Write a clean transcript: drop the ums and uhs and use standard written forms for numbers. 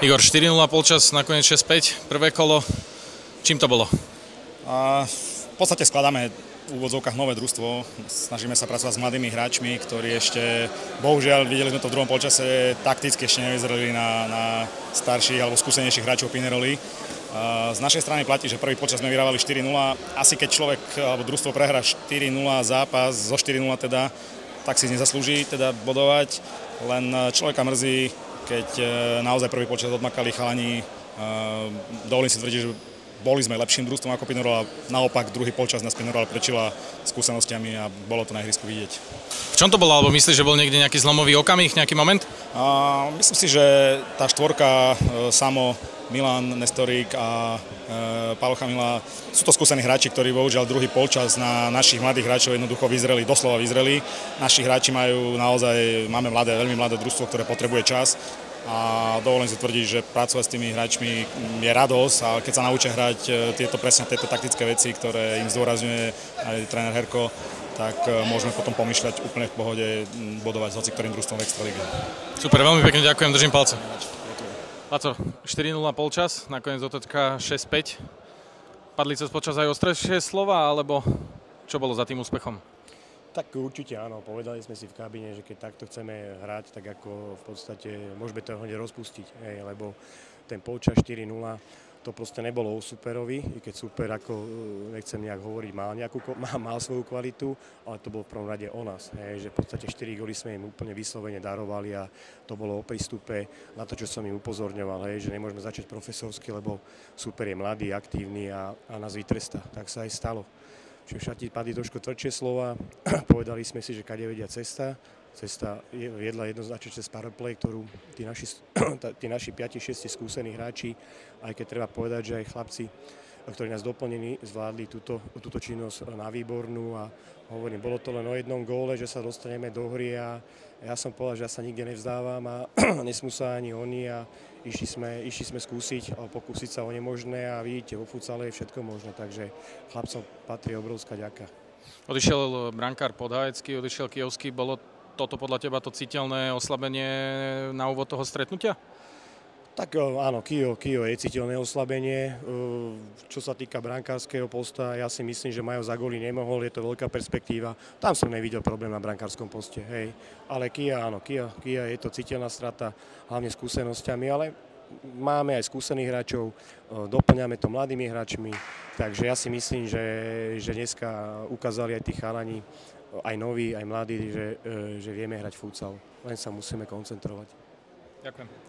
Igor, 4-0 polčas, nakoniec 6-5, prvé kolo. Čím to bolo? V podstate skladáme v úvodzovkách nové družstvo. Snažíme sa pracovať s mladými hráčmi, ktorí ešte, bohužiaľ, videli sme to v druhom polčase, takticky ešte nevyzerali na starších alebo skúsenejších hráčov Pineroli. Z našej strany platí, že prvý polčas sme vyhrávali 4-0. Asi keď človek alebo družstvo prehrá 4-0 zápas, zo 4-0 teda, tak si nezaslúži teda bodovať. Len človeka mrzí, keď naozaj prvý polčas odmakali chalani. Dovolím si tvrdiť, že boli sme lepším družstvom ako Pinerol a naopak druhý polčas nás Pinerol prečila skúsenostiami a bolo to na ihrisku vidieť. V čom to bolo? Alebo myslíš, že bol niekde nejaký zlomový okamih, nejaký moment? Myslím si, že tá štvorka Samo, Milan, Nestorík a Pálo Chamila sú to skúsení hráči, ktorí bohužiaľ druhý polčas na našich mladých hráčov jednoducho vyzreli, doslova vyzreli. Naši hráči majú naozaj, máme mladé, veľmi mladé družstvo, ktoré potrebuje čas. A dovolím si tvrdiť, že pracovať s tými hráčmi je radosť a keď sa naučia hrať tieto taktické veci, ktoré im zdôrazňuje aj tréner Herko, tak môžeme potom pomýšľať úplne v pohode bodovať s hociktorým družstvom v Extralíge. Super, veľmi pekne ďakujem, držím palce. Laco, 4-0 polčas, nakoniec otočka 6-5. Padli cez počas aj ostrejšie slova, alebo čo bolo za tým úspechom? Tak určite áno, povedali sme si v kabíne, že keď takto chceme hrať, tak ako v podstate môžeme to hneď rozpustiť, lebo ten polčas 4-0 to proste nebolo o superovi, i keď super, ako nechcem nejak hovoriť, mal svoju kvalitu, ale to bolo v prvom rade o nás, že v podstate 4 góly sme im úplne vyslovene darovali a to bolo o prístupe na to, čo som im upozorňoval, že nemôžeme začať profesorsky, lebo super je mladý, aktívny a nás vytrestá. Tak sa aj stalo. Čiže v šatni padli trošku tvrdšie slova, povedali sme si, že kade vedia cesta. Cesta viedla jednoznačne cez powerplay, ktorú tí naši 5-6 skúsení hráči, aj keď treba povedať, že aj chlapci, ktorí nás doplnení, zvládli túto činnosť na výbornú a hovorím, bolo to len o jednom góle, že sa dostaneme do hry a ja som povedal, že ja sa nikde nevzdávam a nesmú sa ani oni a išli sme skúsiť, ale pokúsiť sa o nemožné a vidíte, vo futsale je všetko možné, takže chlapcom patrí obrovská ďaka. Odišiel brankár Podhájecký, odišiel Kijovský, bolo toto podľa teba to citeľné oslabenie na úvod toho stretnutia? Tak áno, Kio je citeľné oslabenie. Čo sa týka brankárskeho posta, ja si myslím, že Majo za góly nemohol, je to veľká perspektíva. Tam som nevidel problém na brankárskom poste, hej. Ale Kia je to citeľná strata, hlavne skúsenosťami, ale máme aj skúsených hráčov, doplňame to mladými hráčmi, takže ja si myslím, že dneska ukázali aj tí chalani, aj noví, aj mladí, že vieme hrať futsal, len sa musíme koncentrovať. Ďakujem.